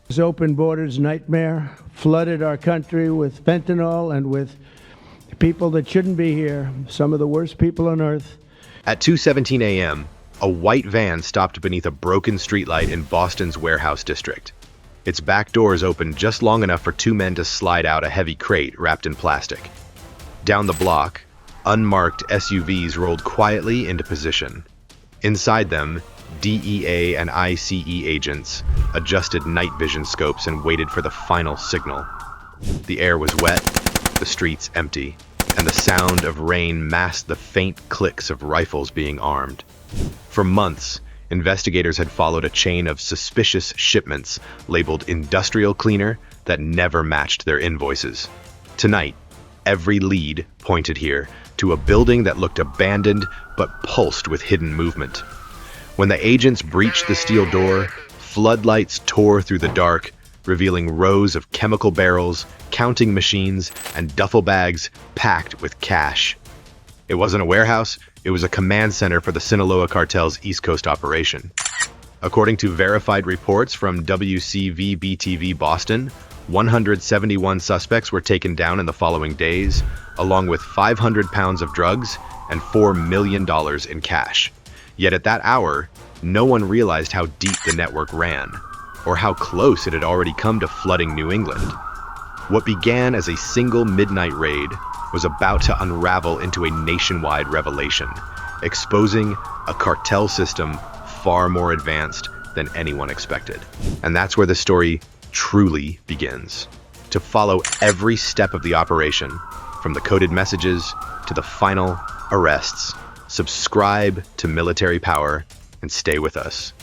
This open borders nightmare flooded our country with fentanyl and with people that shouldn't be here, some of the worst people on earth. At 2:17 a.m., a white van stopped beneath a broken streetlight in Boston's warehouse district. Its back doors opened just long enough for two men to slide out a heavy crate wrapped in plastic. Down the block, unmarked SUVs rolled quietly into position. Inside them, DEA and ICE agents adjusted night vision scopes and waited for the final signal. The air was wet, the streets empty, and the sound of rain masked the faint clicks of rifles being armed. For months, investigators had followed a chain of suspicious shipments labeled industrial cleaner that never matched their invoices. Tonight, every lead pointed here to a building that looked abandoned but pulsed with hidden movement. When the agents breached the steel door, floodlights tore through the dark, revealing rows of chemical barrels, counting machines, and duffel bags packed with cash. It wasn't a warehouse, it was a command center for the Sinaloa Cartel's East Coast operation. According to verified reports from WCVB-TV Boston, 171 suspects were taken down in the following days, along with 500 pounds of drugs and $4 million in cash. Yet at that hour, no one realized how deep the network ran, or how close it had already come to flooding New England. What began as a single midnight raid was about to unravel into a nationwide revelation, exposing a cartel system far more advanced than anyone expected. And that's where the story truly begins. To follow every step of the operation, from the coded messages to the final arrests, subscribe to Military Power and stay with us.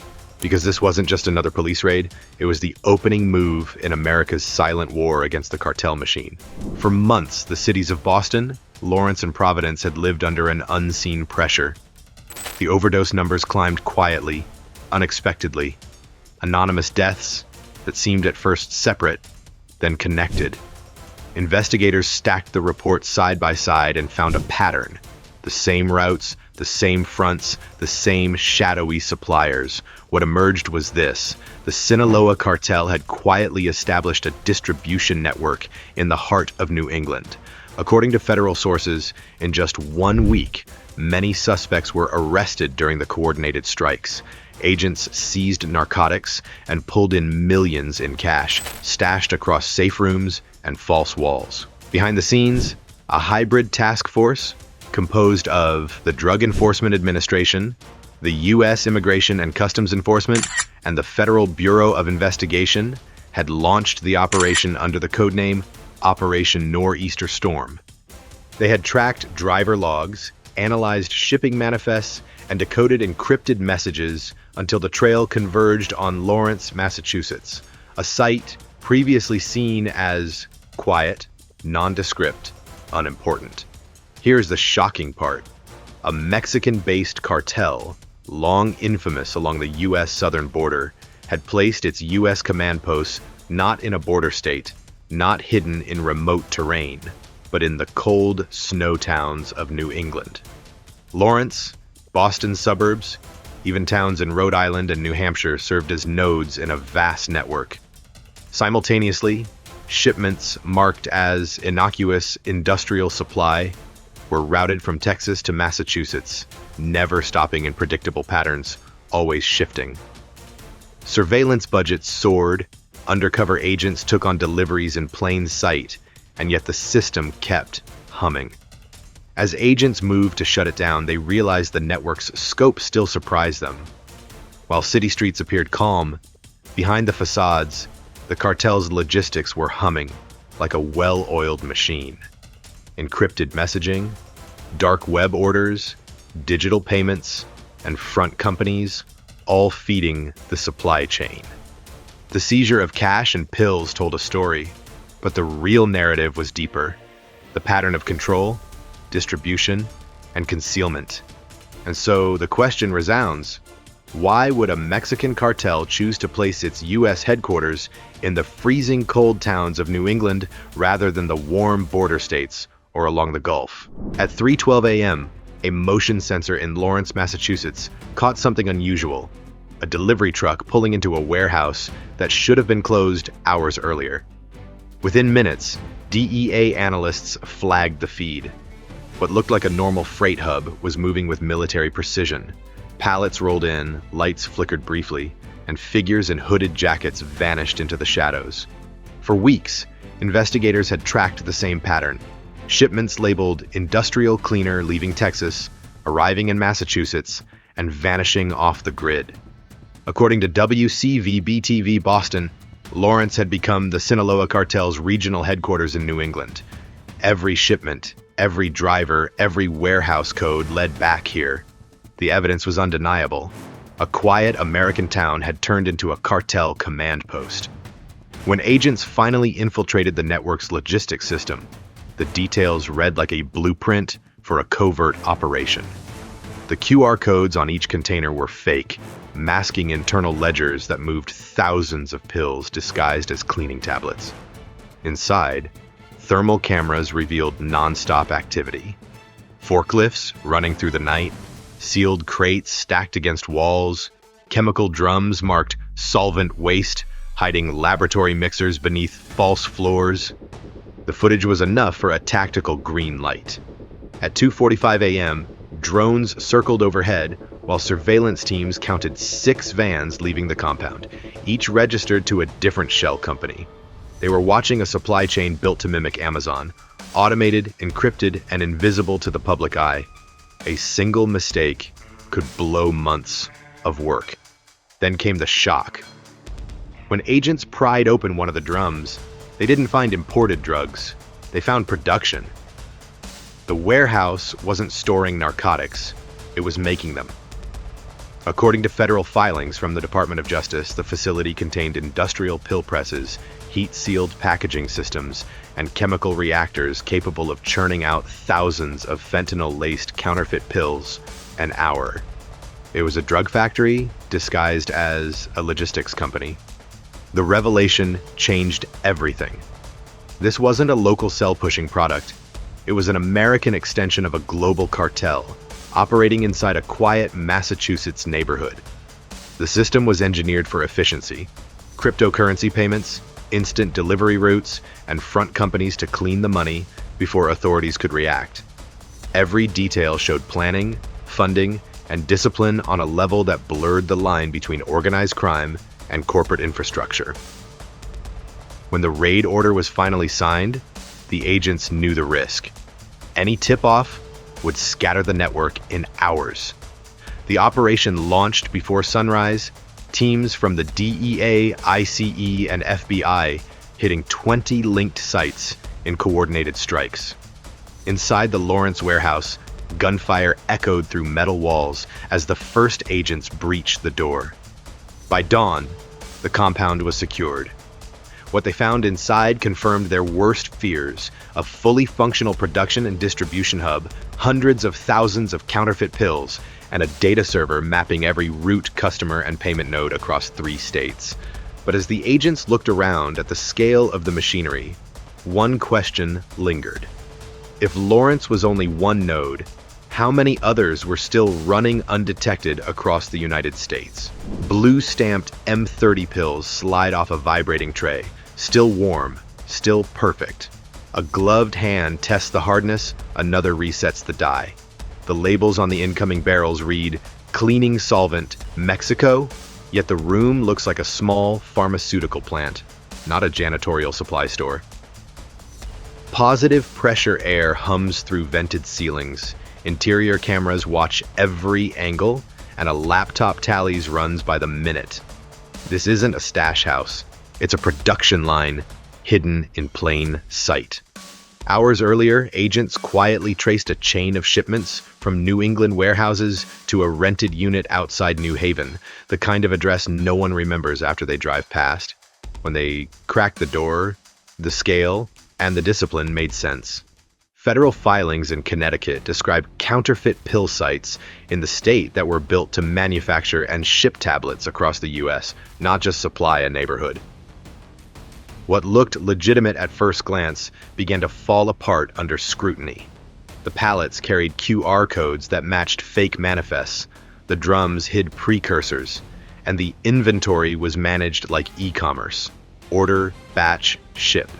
Because this wasn't just another police raid, it was the opening move in America's silent war against the cartel machine. For months, the cities of Boston, Lawrence, and Providence had lived under an unseen pressure. The overdose numbers climbed quietly, unexpectedly. Anonymous deaths that seemed at first separate, then connected. Investigators stacked the reports side by side and found a pattern. The same routes, the same fronts, the same shadowy suppliers. What emerged was this: the Sinaloa Cartel had quietly established a distribution network in the heart of New England. According to federal sources, in just 1 week, many suspects were arrested during the coordinated strikes. Agents seized narcotics and pulled in millions in cash, stashed across safe rooms and false walls. Behind the scenes, a hybrid task force composed of the Drug Enforcement Administration, the U.S. Immigration and Customs Enforcement, and the Federal Bureau of Investigation had launched the operation under the codename Operation Nor'easter Storm. They had tracked driver logs, analyzed shipping manifests, and decoded encrypted messages until the trail converged on Lawrence, Massachusetts, a site previously seen as quiet, nondescript, unimportant. Here's the shocking part. A Mexican-based cartel, long infamous along the U.S. southern border, had placed its U.S. command posts not in a border state, not hidden in remote terrain, but in the cold snow towns of New England. Lawrence, Boston's suburbs, even towns in Rhode Island and New Hampshire served as nodes in a vast network. Simultaneously, shipments marked as innocuous industrial supply were routed from Texas to Massachusetts, never stopping in predictable patterns, always shifting. Surveillance budgets soared, undercover agents took on deliveries in plain sight, and yet the system kept humming. As agents moved to shut it down, they realized the network's scope still surprised them. While city streets appeared calm, behind the facades, the cartel's logistics were humming like a well-oiled machine. Encrypted messaging, dark web orders, digital payments, and front companies, all feeding the supply chain. The seizure of cash and pills told a story, but the real narrative was deeper. The pattern of control, distribution, and concealment. And so the question resounds, why would a Mexican cartel choose to place its U.S. headquarters in the freezing cold towns of New England rather than the warm border states or along the Gulf? At 3:12 a.m., a motion sensor in Lawrence, Massachusetts, caught something unusual. a delivery truck pulling into a warehouse that should have been closed hours earlier. Within minutes, DEA analysts flagged the feed. What looked like a normal freight hub was moving with military precision. Pallets rolled in, lights flickered briefly, and figures in hooded jackets vanished into the shadows. For weeks, investigators had tracked the same pattern. Shipments labeled industrial cleaner leaving Texas, arriving in Massachusetts, and vanishing off the grid. According to WCVB-TV Boston, Lawrence had become the Sinaloa Cartel's regional headquarters in New England. Every shipment, every driver, every warehouse code led back here. The evidence was undeniable. A quiet American town had turned into a cartel command post. When agents finally infiltrated the network's logistics system, the details read like a blueprint for a covert operation. The QR codes on each container were fake, masking internal ledgers that moved thousands of pills disguised as cleaning tablets. Inside, thermal cameras revealed non-stop activity. Forklifts running through the night, sealed crates stacked against walls, chemical drums marked solvent waste, hiding laboratory mixers beneath false floors. The footage was enough for a tactical green light. At 2:45 a.m., drones circled overhead while surveillance teams counted 6 vans leaving the compound, each registered to a different shell company. They were watching a supply chain built to mimic Amazon, automated, encrypted, and invisible to the public eye. A single mistake could blow months of work. Then came the shock. When agents pried open one of the drums, they didn't find imported drugs. They found production. The warehouse wasn't storing narcotics, it was making them. According to federal filings from the Department of Justice, the facility contained industrial pill presses, heat-sealed packaging systems, and chemical reactors capable of churning out thousands of fentanyl-laced counterfeit pills an hour. It was a drug factory disguised as a logistics company. The revelation changed everything. This wasn't a local cell-pushing product. It was an American extension of a global cartel, operating inside a quiet Massachusetts neighborhood. The system was engineered for efficiency: cryptocurrency payments, instant delivery routes, and front companies to clean the money before authorities could react. Every detail showed planning, funding, and discipline on a level that blurred the line between organized crime and corporate infrastructure. When the raid order was finally signed, the agents knew the risk. Any tip-off would scatter the network in hours. The operation launched before sunrise, teams from the DEA, ICE, and FBI hitting 20 linked sites in coordinated strikes. Inside the Lawrence warehouse, gunfire echoed through metal walls as the first agents breached the door. By dawn, the compound was secured. What they found inside confirmed their worst fears: a fully functional production and distribution hub, hundreds of thousands of counterfeit pills, and a data server mapping every route, customer, and payment node across 3 states. But as the agents looked around at the scale of the machinery, one question lingered. If Lawrence was only one node, how many others were still running undetected across the United States? Blue-stamped M30 pills slide off a vibrating tray, still warm, still perfect. A gloved hand tests the hardness, another resets the die. The labels on the incoming barrels read, "Cleaning Solvent, Mexico," yet the room looks like a small pharmaceutical plant, not a janitorial supply store. Positive pressure air hums through vented ceilings. Interior cameras watch every angle, and a laptop tallies runs by the minute. This isn't a stash house. It's a production line hidden in plain sight. Hours earlier, agents quietly traced a chain of shipments from New England warehouses to a rented unit outside New Haven, the kind of address no one remembers after they drive past. When they cracked the door, the scale and the discipline made sense. Federal filings in Connecticut describe counterfeit pill sites in the state that were built to manufacture and ship tablets across the U.S., not just supply a neighborhood. What looked legitimate at first glance began to fall apart under scrutiny. The pallets carried QR codes that matched fake manifests. The drums hid precursors, and the inventory was managed like e-commerce: order, batch, ship.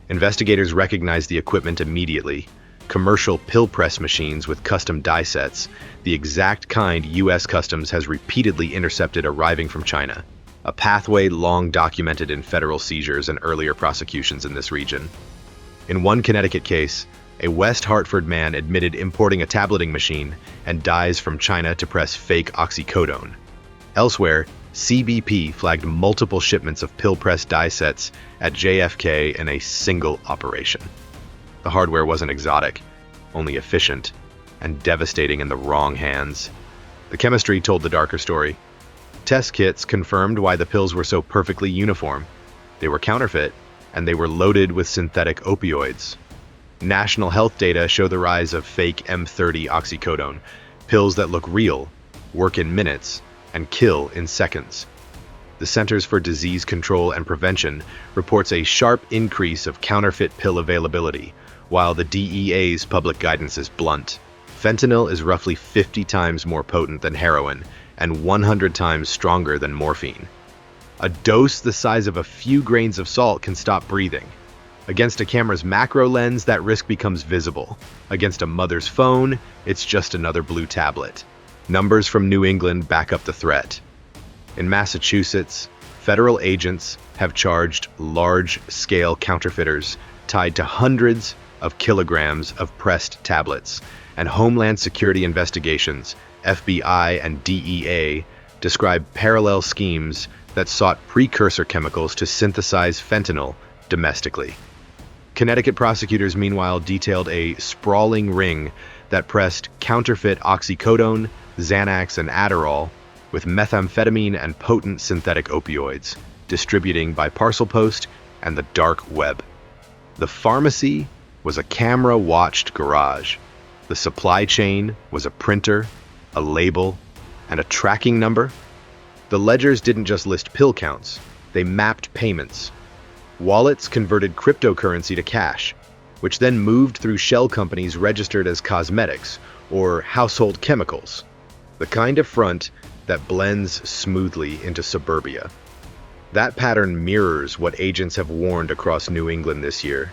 Investigators recognized the equipment immediately: commercial pill press machines with custom die sets, the exact kind U.S. Customs has repeatedly intercepted arriving from China, a pathway long documented in federal seizures and earlier prosecutions in this region. In one Connecticut case, a West Hartford man admitted importing a tableting machine and dies from China to press fake oxycodone. Elsewhere, CBP flagged multiple shipments of pill press die sets at JFK in a single operation. The hardware wasn't exotic, only efficient, and devastating in the wrong hands. The chemistry told the darker story. Test kits confirmed why the pills were so perfectly uniform. They were counterfeit, and they were loaded with synthetic opioids. National health data show the rise of fake M30 oxycodone, pills that look real, work in minutes, and kill in seconds. The Centers for Disease Control and Prevention reports a sharp increase of counterfeit pill availability, while the DEA's public guidance is blunt. Fentanyl is roughly 50 times more potent than heroin and 100 times stronger than morphine. A dose the size of a few grains of salt can stop breathing. Against a camera's macro lens, that risk becomes visible. Against a mother's phone, it's just another blue tablet. Numbers from New England back up the threat. In Massachusetts, federal agents have charged large-scale counterfeiters tied to hundreds of kilograms of pressed tablets, and Homeland Security investigations, FBI and DEA, describe parallel schemes that sought precursor chemicals to synthesize fentanyl domestically. Connecticut prosecutors, meanwhile, detailed a sprawling ring that pressed counterfeit oxycodone, Xanax, and Adderall with methamphetamine and potent synthetic opioids, distributing by parcel post and the dark web. The pharmacy was a camera-watched garage. The supply chain was a printer, a label, and a tracking number. The ledgers didn't just list pill counts, they mapped payments. Wallets converted cryptocurrency to cash, which then moved through shell companies registered as cosmetics or household chemicals, the kind of front that blends smoothly into suburbia. That pattern mirrors what agents have warned across New England this year: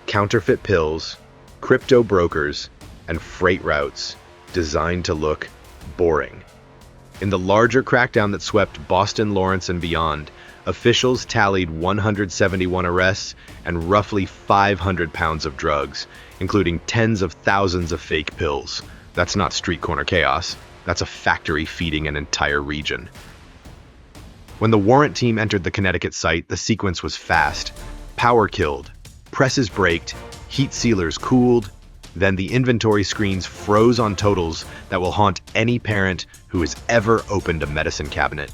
counterfeit pills, crypto brokers, and freight routes designed to look boring. In the larger crackdown that swept Boston, Lawrence, and beyond, officials tallied 171 arrests and roughly 500 pounds of drugs, including tens of thousands of fake pills. That's not street corner chaos. That's a factory feeding an entire region. When the warrant team entered the Connecticut site, the sequence was fast. Power killed, presses braked, heat sealers cooled, then the inventory screens froze on totals that will haunt any parent who has ever opened a medicine cabinet.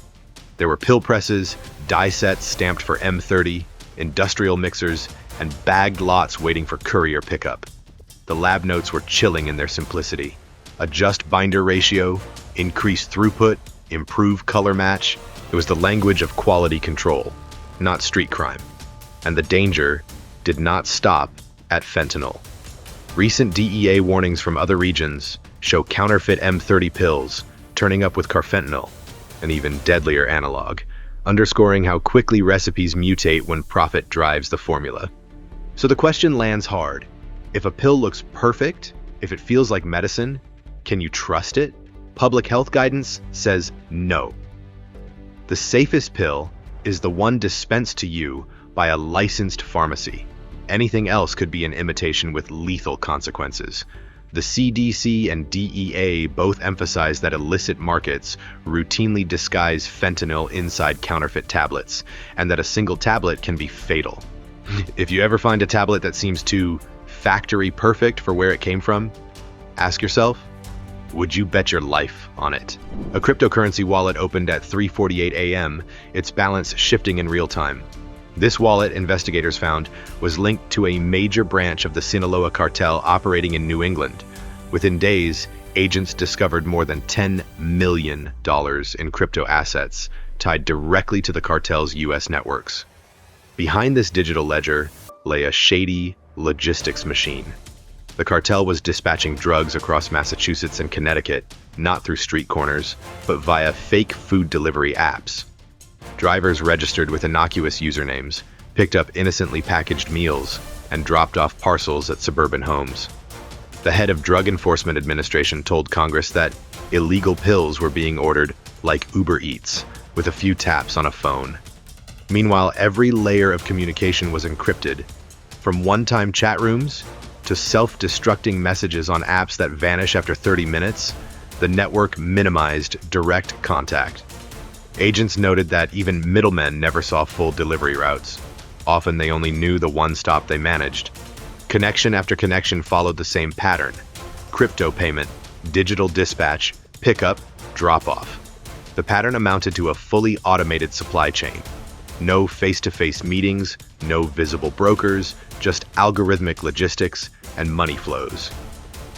There were pill presses, die sets stamped for M30, industrial mixers, and bagged lots waiting for courier pickup. The lab notes were chilling in their simplicity. Adjust binder ratio, increase throughput, improve color match. It was the language of quality control, not street crime. And the danger did not stop at fentanyl. Recent DEA warnings from other regions show counterfeit M30 pills turning up with carfentanil, an even deadlier analog, underscoring how quickly recipes mutate when profit drives the formula. So the question lands hard. If a pill looks perfect, if it feels like medicine, can you trust it? Public health guidance says no. The safest pill is the one dispensed to you by a licensed pharmacy. Anything else could be an imitation with lethal consequences. The CDC and DEA both emphasize that illicit markets routinely disguise fentanyl inside counterfeit tablets, and that a single tablet can be fatal. If you ever find a tablet that seems too factory perfect for where it came from, ask yourself, would you bet your life on it? A cryptocurrency wallet opened at 3:48 a.m., its balance shifting in real time. This wallet, investigators found, was linked to a major branch of the Sinaloa Cartel operating in New England. Within days, agents discovered more than $10 million in crypto assets tied directly to the cartel's U.S. networks. Behind this digital ledger lay a shady logistics machine. The cartel was dispatching drugs across Massachusetts and Connecticut, not through street corners, but via fake food delivery apps. Drivers registered with innocuous usernames, picked up innocently packaged meals, and dropped off parcels at suburban homes. The head of Drug Enforcement Administration told Congress that illegal pills were being ordered like Uber Eats, with a few taps on a phone. Meanwhile, every layer of communication was encrypted, from one-time chat rooms to self-destructing messages on apps that vanish after 30 minutes. The network minimized direct contact. Agents noted that even middlemen never saw full delivery routes. Often they only knew the one stop they managed. Connection after connection followed the same pattern: crypto payment, digital dispatch, pickup, drop-off. The pattern amounted to a fully automated supply chain. No face-to-face meetings, no visible brokers, just algorithmic logistics and money flows.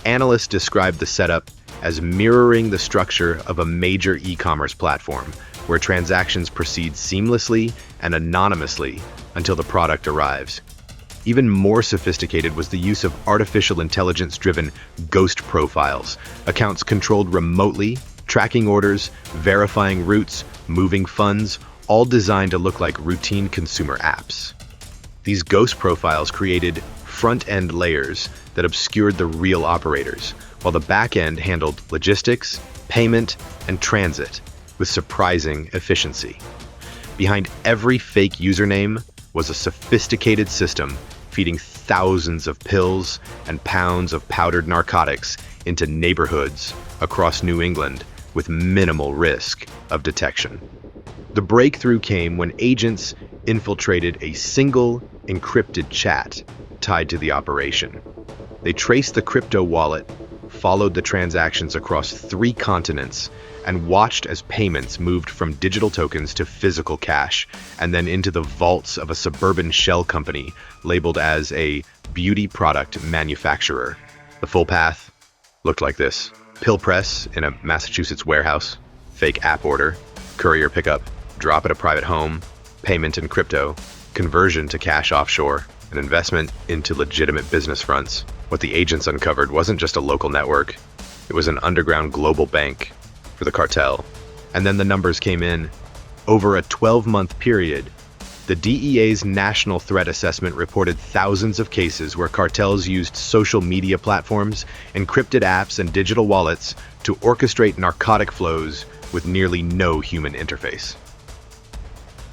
Analysts described the setup as mirroring the structure of a major e-commerce platform, where transactions proceed seamlessly and anonymously until the product arrives. Even more sophisticated was the use of artificial intelligence-driven ghost profiles, accounts controlled remotely, tracking orders, verifying routes, moving funds, all designed to look like routine consumer apps. These ghost profiles created front-end layers that obscured the real operators, while the back-end handled logistics, payment, and transit with surprising efficiency. Behind every fake username was a sophisticated system feeding thousands of pills and pounds of powdered narcotics into neighborhoods across New England with minimal risk of detection. The breakthrough came when agents infiltrated a single encrypted chat tied to the operation. They traced the crypto wallet, followed the transactions across 3 continents, and watched as payments moved from digital tokens to physical cash, and then into the vaults of a suburban shell company labeled as a beauty product manufacturer. The full path looked like this: pill press in a Massachusetts warehouse, fake app order, courier pickup, drop at a private home, payment in crypto, conversion to cash offshore, an investment into legitimate business fronts. What the agents uncovered wasn't just a local network, it was an underground global bank for the cartel. And then the numbers came in. Over a 12-month period, the DEA's National Threat Assessment reported thousands of cases where cartels used social media platforms, encrypted apps, and digital wallets to orchestrate narcotic flows with nearly no human interface.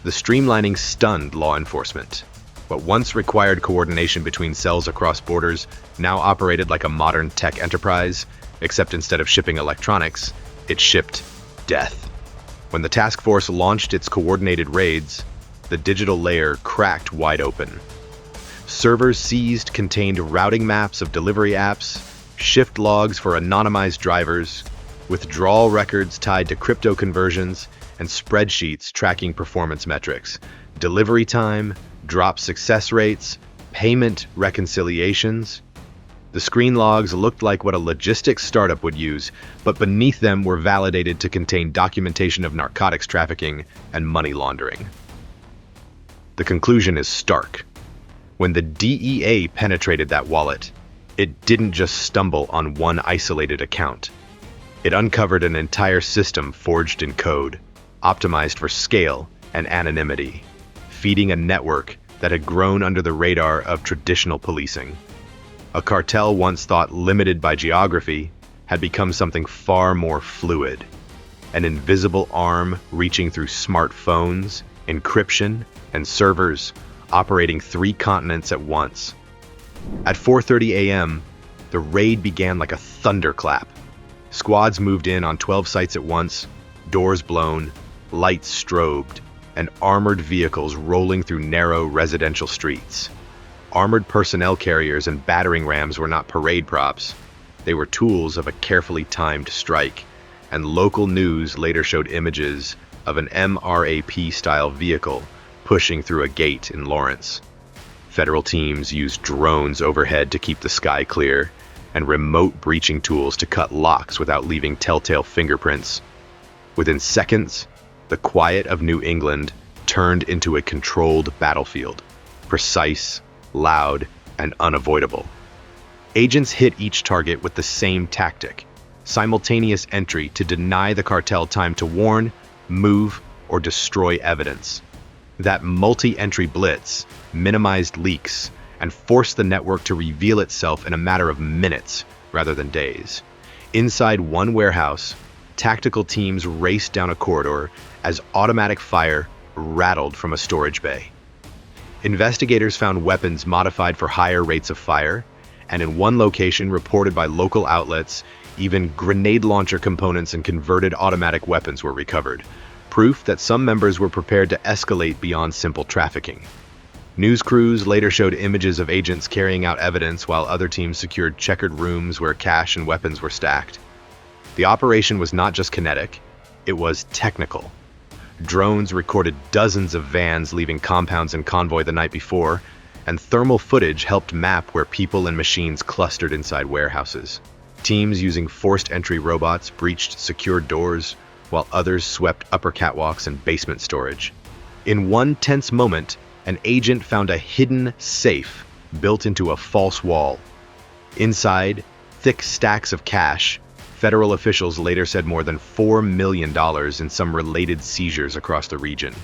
The streamlining stunned law enforcement. What once required coordination between cells across borders now operated like a modern tech enterprise, except instead of shipping electronics, it shipped death. When the task force launched its coordinated raids, the digital layer cracked wide open. Servers seized contained routing maps of delivery apps, shift logs for anonymized drivers, withdrawal records tied to crypto conversions, and spreadsheets tracking performance metrics, delivery time, drop success rates, payment reconciliations. The screen logs looked like what a logistics startup would use, but beneath them were validated to contain documentation of narcotics trafficking and money laundering. The conclusion is stark. When the DEA penetrated that wallet, it didn't just stumble on one isolated account. It uncovered an entire system forged in code, optimized for scale and anonymity, feeding a network that had grown under the radar of traditional policing. A cartel once thought limited by geography had become something far more fluid, an invisible arm reaching through smartphones, encryption, and servers, operating 3 continents at once. At 4:30 a.m., the raid began like a thunderclap. Squads moved in on 12 sites at once, doors blown, lights strobed, and armored vehicles rolling through narrow residential streets. Armored personnel carriers and battering rams were not parade props. They were tools of a carefully timed strike, and local news later showed images of an MRAP-style vehicle pushing through a gate in Lawrence. Federal teams used drones overhead to keep the sky clear, and remote breaching tools to cut locks without leaving telltale fingerprints. Within seconds, the quiet of New England turned into a controlled battlefield, precise, loud, and unavoidable. Agents hit each target with the same tactic: simultaneous entry to deny the cartel time to warn, move, or destroy evidence. That multi-entry blitz minimized leaks and forced the network to reveal itself in a matter of minutes rather than days. Inside one warehouse, tactical teams raced down a corridor as automatic fire rattled from a storage bay. Investigators found weapons modified for higher rates of fire, and in one location reported by local outlets, even grenade launcher components and converted automatic weapons were recovered, proof that some members were prepared to escalate beyond simple trafficking. News crews later showed images of agents carrying out evidence while other teams secured checkered rooms where cash and weapons were stacked. The operation was not just kinetic, it was technical. Drones recorded dozens of vans leaving compounds in convoy the night before, and thermal footage helped map where people and machines clustered inside warehouses. Teams using forced entry robots breached secured doors, while others swept upper catwalks and basement storage. In one tense moment, an agent found a hidden safe built into a false wall. Inside, thick stacks of cash. Federal officials later said more than $4 million in some related seizures across the region,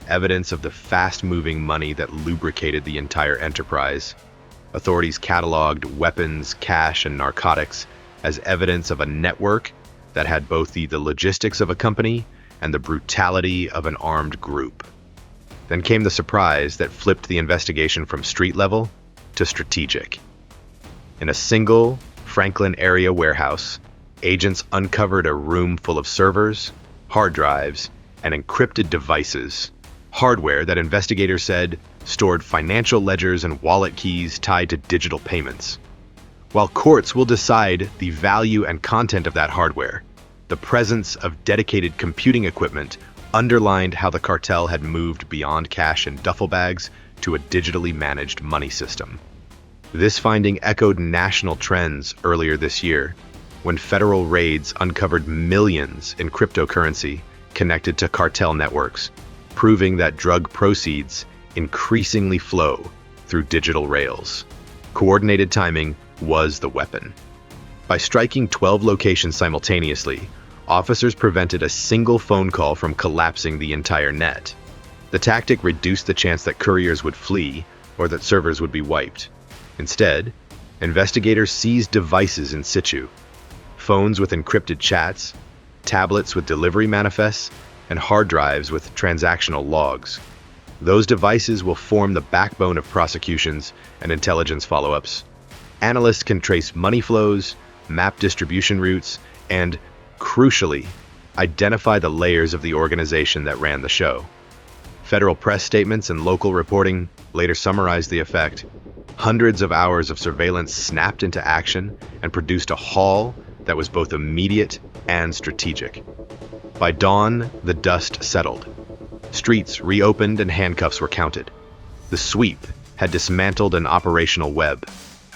evidence of the fast-moving money that lubricated the entire enterprise. Authorities cataloged weapons, cash, and narcotics as evidence of a network that had both the logistics of a company and the brutality of an armed group. Then came the surprise that flipped the investigation from street level to strategic. In a single Franklin area warehouse, agents uncovered a room full of servers, hard drives, and encrypted devices, hardware that investigators said stored financial ledgers and wallet keys tied to digital payments. While courts will decide the value and content of that hardware, the presence of dedicated computing equipment underlined how the cartel had moved beyond cash and duffel bags to a digitally managed money system. This finding echoed national trends earlier this year, when federal raids uncovered millions in cryptocurrency connected to cartel networks, proving that drug proceeds increasingly flow through digital rails. Coordinated timing was the weapon. By striking 12 locations simultaneously, officers prevented a single phone call from collapsing the entire net. The tactic reduced the chance that couriers would flee or that servers would be wiped. Instead, investigators seized devices in situ: phones with encrypted chats, tablets with delivery manifests, and hard drives with transactional logs. Those devices will form the backbone of prosecutions and intelligence follow-ups. Analysts can trace money flows, map distribution routes, and, crucially, identify the layers of the organization that ran the show. Federal press statements and local reporting later summarized the effect. Hundreds of hours of surveillance snapped into action and produced a haul that was both immediate and strategic. By dawn, the dust settled. Streets reopened and handcuffs were counted. The sweep had dismantled an operational web.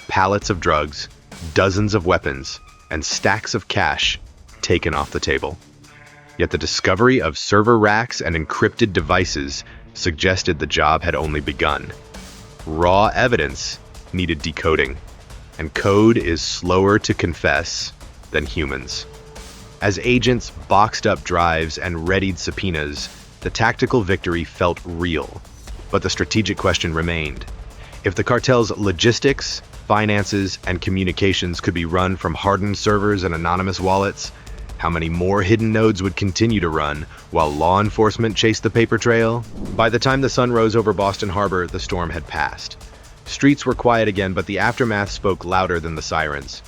Pallets of drugs, dozens of weapons, and stacks of cash taken off the table. Yet the discovery of server racks and encrypted devices suggested the job had only begun. Raw evidence needed decoding, and code is slower to confess than humans. As agents boxed up drives and readied subpoenas, the tactical victory felt real, but the strategic question remained. If the cartel's logistics, finances, and communications could be run from hardened servers and anonymous wallets, how many more hidden nodes would continue to run while law enforcement chased the paper trail? By the time the sun rose over Boston Harbor, the storm had passed. Streets were quiet again, but the aftermath spoke louder than the sirens.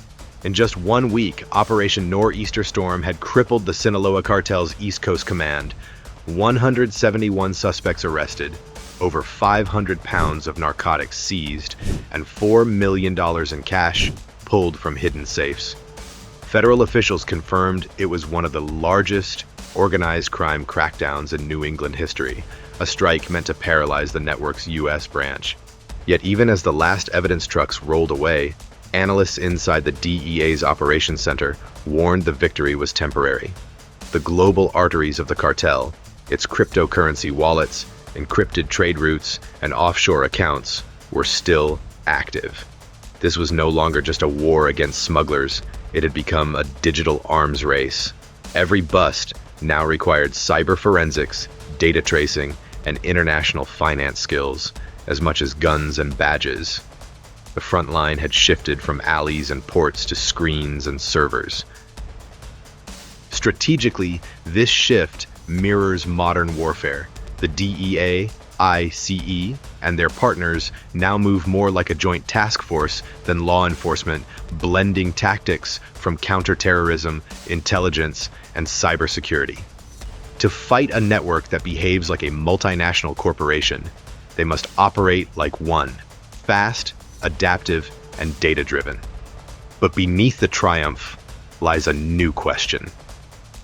In just 1 week, Operation Nor'easter Storm had crippled the Sinaloa Cartel's East Coast Command. 171 suspects arrested, over 500 pounds of narcotics seized, and $4 million in cash pulled from hidden safes. Federal officials confirmed it was one of the largest organized crime crackdowns in New England history, a strike meant to paralyze the network's U.S. branch. Yet even as the last evidence trucks rolled away, analysts inside the DEA's operations center warned the victory was temporary. The global arteries of the cartel, its cryptocurrency wallets, encrypted trade routes, and offshore accounts, were still active. This was no longer just a war against smugglers, It had become a digital arms race. Every bust now required cyber forensics, data tracing, and international finance skills, as much as guns and badges. The front line had shifted from alleys and ports to screens and servers. Strategically, this shift mirrors modern warfare. The DEA, ICE, and their partners now move more like a joint task force than law enforcement, blending tactics from counterterrorism, intelligence, and cybersecurity. To fight a network that behaves like a multinational corporation, they must operate like one, fast, adaptive, and data-driven. But beneath the triumph lies a new question.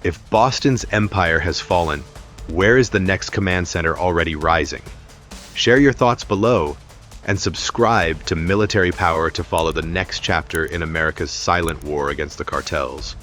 If Boston's empire has fallen, where is the next command center already rising? Share your thoughts below and subscribe to Military Power to follow the next chapter in America's silent war against the cartels.